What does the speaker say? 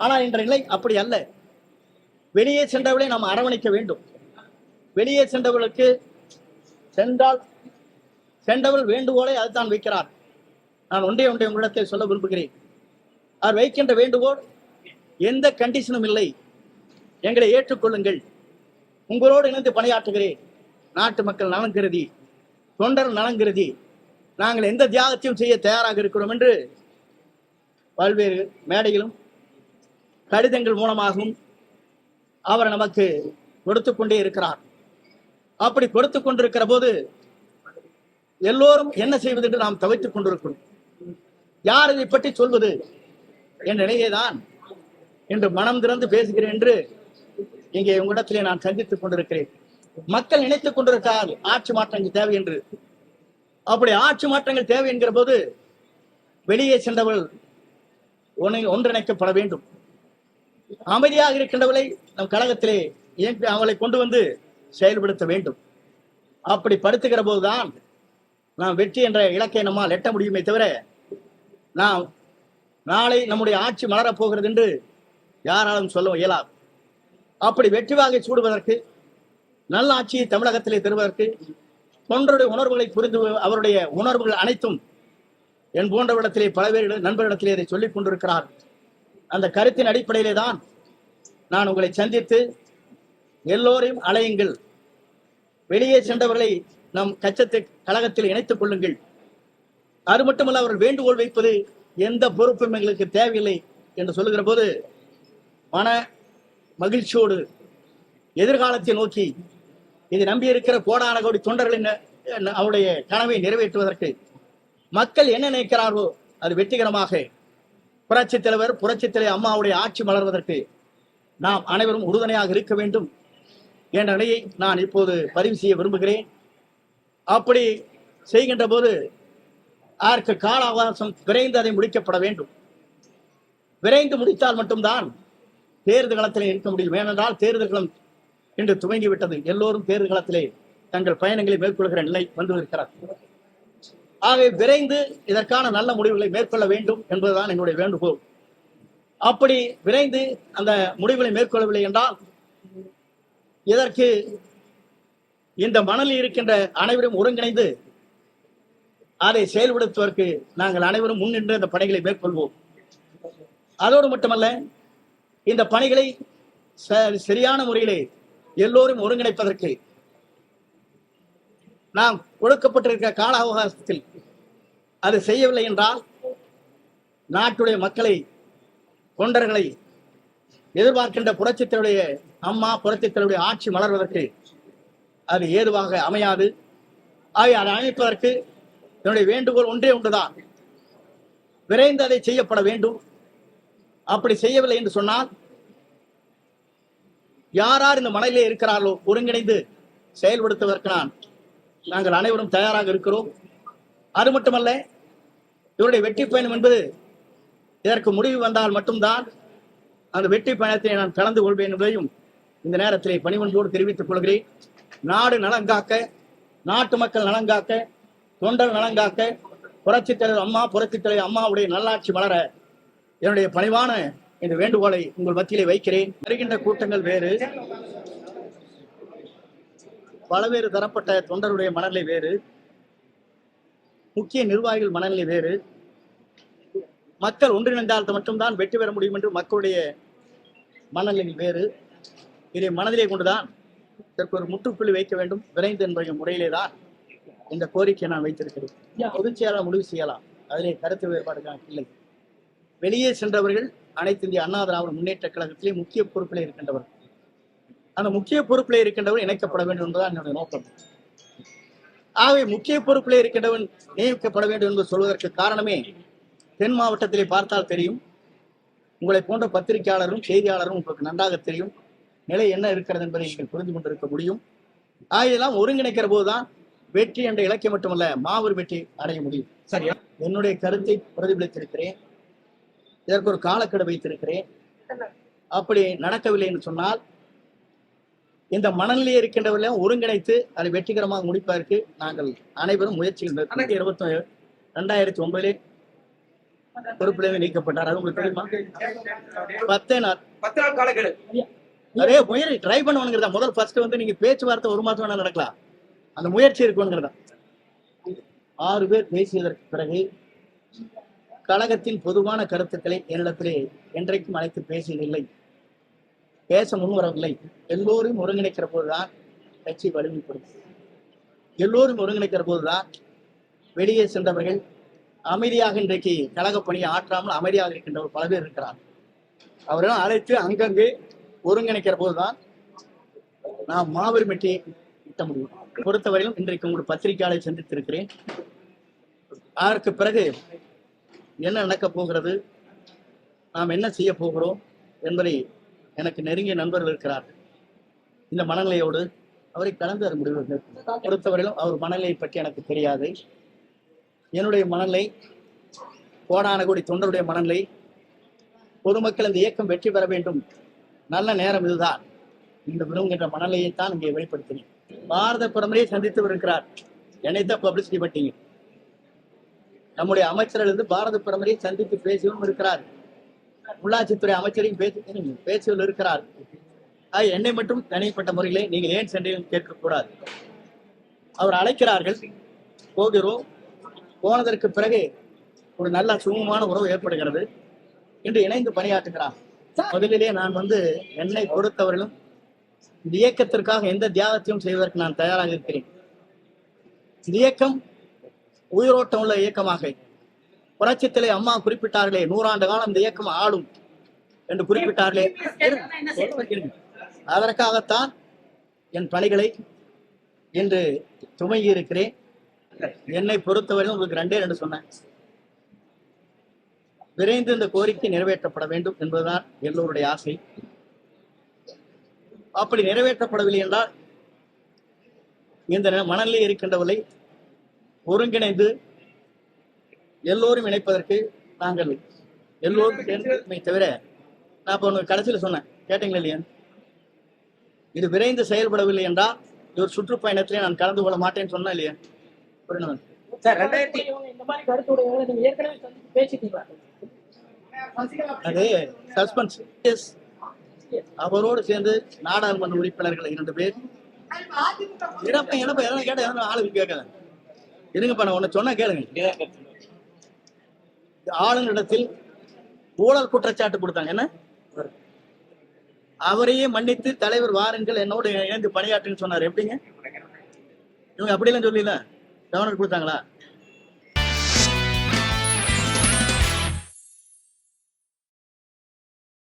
ஆனால் இன்ற நிலை அப்படி அல்ல. வெளியே சென்றவர்களை நாம் அரவணைக்க வேண்டும். வெளியே சென்றவர்களுக்கு சென்றவள் வேண்டுகோளை அதுதான் வைக்கிறார். நான் ஒன்றே உங்களிடத்தில் சொல்ல விரும்புகிறேன். அவர் வைக்கின்ற வேண்டுகோள் எந்த கண்டிஷனும் இல்லை. எங்களை ஏற்றுக்கொள்ளுங்கள், உங்களோடு இணைந்து பணியாற்றுகிறேன், நாட்டு மக்கள் நலன் கருதி, தொண்டர் நலன் கருதி நாங்கள் எந்த தியாகத்தையும் செய்ய தயாராக இருக்கிறோம் என்று பல்வேறு மேடையிலும் கடிதங்கள் மூலமாகவும் அவர் நமக்கு கொடுத்து கொண்டே இருக்கிறார். அப்படி கொடுத்து கொண்டிருக்கிற போது எல்லோரும் என்ன செய்வது என்று நாம் தவித்துக் கொண்டிருக்கிறோம். யார் இதை பற்றி சொல்வது என்ற நிலையேதான் இன்று மனம் திறந்து பேசுகிறேன் என்று இங்கே உங்களிடத்திலே நான் சந்தித்துக் கொண்டிருக்கிறேன். மக்கள் நினைத்துக் கொண்டிருக்கிறார் ஆட்சி மாற்றங்கள் தேவை என்று. அப்படி ஆட்சி மாற்றங்கள் தேவை என்கிற போது வெளியே சென்றவர்கள் ஒன்றிணைக்கப்பட வேண்டும். அமைதியாக இருக்கின்றவர்களை நம் கழகத்திலே அவளை கொண்டு வந்து செயல்படுத்த வேண்டும். அப்படி படுத்துகிற போதுதான் நாம் வெற்றி என்ற இலக்கை நம்மால் எட்ட முடியுமே தவிர நாம் நாளை நம்முடைய ஆட்சி மலரப் போகிறது என்று யாராலும் சொல்ல இயலாது. அப்படி வெற்றி வாகை சூடுவதற்கு, நல்ல ஆட்சியை தமிழகத்திலே தருவதற்கு, தொண்டருடைய உணர்வுகளை புரிந்து அவருடைய உணர்வுகள் அனைத்தும் என் போன்றவரிடத்திலே பல்வேறு நண்பரிடத்திலே இதை சொல்லிக் கொண்டிருக்கிறார். அந்த கருத்தின் அடிப்படையிலே தான் நான் உங்களை சந்தித்து எல்லோரையும் அலையுங்கள், வெளியே சென்றவர்களை நம் கழகத்தில் இணைத்துக் கொள்ளுங்கள். அது மட்டுமல்ல, அவர்கள் வேண்டுகோள் வைப்பது எந்த பொறுப்பும் எங்களுக்கு தேவையில்லை என்று சொல்லுகிற போது மன மகிழ்ச்சியோடு எதிர்காலத்தை நோக்கி இதை நம்பியிருக்கிற கோடான கோடி தொண்டர்களின் அவருடைய கனவை நிறைவேற்றுவதற்கு மக்கள் என்ன நினைக்கிறார்களோ அது வெற்றிகரமாக புரட்சித் தலைவர் அம்மாவுடைய ஆட்சி மலர்வதற்கு நாம் அனைவரும் உறுதுணையாக இருக்க வேண்டும் என்ற நிலையை நான் இப்போது பதிவு செய்ய விரும்புகிறேன். அப்படி செய்கின்ற போது அதற்கு கால அவகாசம் விரைந்து அதை முடிக்கப்பட வேண்டும். விரைந்து முடித்தால் மட்டும்தான் தேர்தல் களத்திலே இருக்க முடியும். ஏனென்றால் தேர்தல் களம் இன்று துவங்கிவிட்டது. எல்லோரும் தேர்தல் களத்திலே தங்கள் பயணங்களை மேற்கொள்கிற நிலை வந்து இருக்கிறார். ஆகவே விரைந்து இதற்கான நல்ல முடிவுகளை மேற்கொள்ள வேண்டும் என்பதுதான் என்னுடைய வேண்டுகோள். அப்படி விரைந்து அந்த முடிவுகளை மேற்கொள்ளவில்லை என்றால் இதற்கு இந்த மணலில் இருக்கின்ற அனைவரும் ஒருங்கிணைந்து அதை செயல்படுத்துவதற்கு நாங்கள் அனைவரும் முன்னின்று இந்த பணிகளை மேற்கொள்வோம். அதோடு மட்டுமல்ல, இந்த பணிகளை சரியான முறையிலே எல்லோரும் ஒருங்கிணைப்பதற்கு நாம் கொடுக்கப்பட்டிருக்கிற கால அவகாசத்தில் அது செய்யவில்லை என்றால் நாட்டுடைய மக்களை, தொண்டர்களை எதிர்பார்க்கின்ற புரட்சித்தருடைய அம்மா புரட்சித்தருடைய ஆட்சி மலர்வதற்கு அது ஏதுவாக அமையாது. ஆகிய அதை அமைப்பதற்கு என்னுடைய வேண்டுகோள் ஒன்றே ஒன்றுதான், விரைந்து அதை செய்யப்பட வேண்டும். அப்படி செய்யவில்லை என்று சொன்னால் யார் இந்த மனதிலே இருக்கிறார்களோ ஒருங்கிணைந்து செயல்படுத்துவதற்கு நாங்கள் அனைவரும் தயாராக இருக்கிறோம். அது மட்டுமல்ல, இவருடைய வெற்றி பயணம் என்பது இதற்கு முடிவு வந்தால் மட்டும்தான் அந்த வெற்றி பயணத்தை நான் கலந்து கொள்வேன் என்பதையும் இந்த நேரத்திலே பணிவன்போடு தெரிவித்துக் கொள்கிறேன். நாடு நலங்காக்க, நாட்டு மக்கள் நலங்காக்க, தொண்டர் நலங்காக்க, புரட்சித் தலைவர் அம்மாவுடைய நல்லாட்சி மலர என்னுடைய பணிவான இந்த வேண்டுகோளை உங்கள் மத்தியிலே வைக்கிறேன். வருகின்ற கூட்டங்கள் வேறு, பல்வேறு தரப்பட்ட தொண்டருடைய மனநிலை வேறு, முக்கிய நிர்வாகிகள் மனநிலை வேறு. மக்கள் ஒன்றிணைந்தால் மட்டும்தான் வெற்றி பெற முடியும் என்று மக்களுடைய மனநிலை வேறு. இதை மனதிலே கொண்டுதான் இதற்கு ஒரு முற்றுப்புள்ளி வைக்க வேண்டும் விரைந்து என்ற முறையிலே தான் இந்த கோரிக்கையை நான் வைத்திருக்கிறேன். பொதுச் செயலாளர் முடிவு செய்யலாம், அதிலே கருத்து வேறுபாடு இல்லை. வெளியே சென்றவர்கள் அனைத்து இந்திய அண்ணா திராவிட முன்னேற்ற கழகத்திலே முக்கிய பொறுப்பிலே இருக்கின்றவர். அந்த முக்கிய பொறுப்பிலே இருக்கின்றவர் இணைக்கப்பட வேண்டும் என்பதுதான் என்னுடைய நோக்கம். ஆகவே முக்கிய பொறுப்பிலே இருக்கின்றவன் நியமிக்கப்பட வேண்டும் என்று சொல்வதற்கு காரணமே, தென் மாவட்டத்திலே பார்த்தால் தெரியும், உங்களை போன்ற பத்திரிகையாளரும் செய்தியாளரும் உங்களுக்கு நன்றாக தெரியும் நிலை என்ன இருக்கிறது என்பதை நீங்கள் புரிந்து கொண்டிருக்க முடியும். ஆகையெல்லாம் ஒருங்கிணைக்கிற போதுதான் வெற்றி என்ற இலக்கியம் மட்டுமல்ல, மாபெரும் வெற்றி அடைய முடியும். சரியா? என்னுடைய கருத்தை பிரதிபலித்திருக்கிறேன், இதற்கு ஒரு காலக்கெடு வைத்திருக்கிறேன். அப்படி நடக்கவில்லை என்று சொன்னால் இந்த மனநிலையை இருக்கின்றவர்களையும் ஒருங்கிணைத்து அதை வெற்றிகரமாக முடிப்பதற்கு நாங்கள் அனைவரும் முயற்சிகள் 2009 பொறுப்பிலிருந்து நீக்கப்பட்டார். அது உங்களுக்கு தெரியுமா? 10 நாள் 10 நாள் காலக்கெடு. அதே முயற்சி ட்ரை பண்ணுவானுங்கிறதா. முதல் ஃபர்ஸ்ட் வந்து நீங்க பேச்சுவார்த்தை 1 மாசம் வேணா நடக்கலாம். அந்த முயற்சி இருக்குங்கிறதா. 6 பேர் பேசியதற்கு பிறகு கழகத்தின் பொதுவான கருத்துக்களை என்னிடத்திலே என்றைக்கும் அழைத்து பேசியதில்லை, பேச முன்வரவில்லை. எல்லோரும் ஒருங்கிணைக்கிற போதுதான் கட்சி வலிமைப்படும். எல்லோரும் ஒருங்கிணைக்கிற போதுதான் வெளியே சென்றவர்கள் அமைதியாக இன்றைக்கு கழக பணியை ஆற்றாமல் அமைதியாக இருக்கின்றவர் பல பேர் இருக்கிறார். அவரெல்லாம் அழைத்து அங்கங்கே ஒருங்கிணைக்கிற போதுதான் நாம் மாபெரும் வெற்றியை ஈட்ட முடியும். பொறுத்தவரையிலும் இன்றைக்கு உங்களுக்கு பத்திரிகையாளரை சந்தித்திருக்கிறேன். அதற்கு பிறகு என்ன நடக்கப் போகிறது, நாம் என்ன செய்ய போகிறோம் என்பதை எனக்கு நெருங்கிய நண்பர்கள் இருக்கிறார்கள். இந்த மனநிலையோடு அவரை கலந்து வர முடிவு. பொறுத்தவரையிலும் அவர் மனநிலையை பற்றி எனக்கு தெரியாது. என்னுடைய மனநிலை, கோடான கோடி தொண்டருடைய மனநிலை, பொதுமக்கள் இந்த இயக்கம் வெற்றி பெற வேண்டும், நல்ல நேரம் இதுதான் இந்த விரும்புகின்ற மனநிலையைத்தான் இங்கே வெளிப்படுத்தினேன். பாரத பிரதமரை சந்தித்து இருக்கிறார். என்னைத்தான் பப்ளிசிட்டி பட்டீங்க. நம்முடைய அமைச்சர்கள் இருந்து பாரத பிரதமரை சந்தித்து பேசியும் இருக்கிறார். உள்ளாட்சித்துறை அமைச்சரையும் பேசியும் இருக்கிறார். என்னை மட்டும் தனிப்பட்ட முறையிலே நீங்கள் ஏன் சென்றீர்கள் கேட்கக்கூடாது. அவர் அழைக்கிறார்கள், போகிறோம். போனதற்கு பிறகு ஒரு நல்ல சுமூகமான உறவு ஏற்படுகிறது. இன்று இணைந்து பணியாற்றுகிறார். முதலிலே நான் என்னை பொறுத்தவரையிலும் இந்த இயக்கத்திற்காக எந்த தியாகத்தையும் செய்வதற்கு நான் தயாராக இருக்கிறேன். இந்த இயக்கம் உயிரோட்டம் உள்ள இயக்கமாக, புரட்சித்திலே அம்மா குறிப்பிட்டார்களே 100 ஆண்டு காலம் இந்த இயக்கம் ஆளும் என்று குறிப்பிட்டார்களே, அதற்காகத்தான் என் பணிகளை இன்று துவங்கி இருக்கிறேன். என்னை பொறுத்தவரையும் உங்களுக்கு 2 சொன்னேன். விரைந்து இந்த கோரிக்கை நிறைவேற்றப்பட வேண்டும் என்பதுதான் எல்லோருடைய ஆசை. அப்படி நிறைவேற்றப்படவில்லை என்றால் இந்த மனநிலை இருக்கின்றவர்களை ஒருங்கிணைந்து எல்லோரும் இணைப்பதற்கு நாங்கள் எல்லோரும் சேர்ந்து தவிர, நான் இப்ப ஒன்று கடைசியில் சொன்னேன், கேட்டீங்களா இல்லையா? இது விரைந்து செயல்படவில்லை என்றால் ஒரு சுற்றுப்பயணத்திலே நான் கலந்து கொள்ள மாட்டேன்னு சொன்னா இல்லையா? அது சஸ்பென்ஸ். அவரோடு சேர்ந்து நாடாளுமன்ற உறுப்பினர்கள் 2 பேர் கேட்ட ஆளுக்கு கேட்கல. இருங்கப்பா, நான் ஒண்ணு சொன்ன கேளுங்க. ஆளுநரிடத்தில் ஊழல் குற்றச்சாட்டு கொடுத்தாங்க. என்ன, அவரையே மன்னித்து தலைவர் வாருங்கள் என்னோடு இணைந்து பணியாற்றுன்னு சொன்னார். எப்படிங்க? இவங்க அப்படிலாம் சொல்லல, கவர்னர் கொடுத்தாங்களா?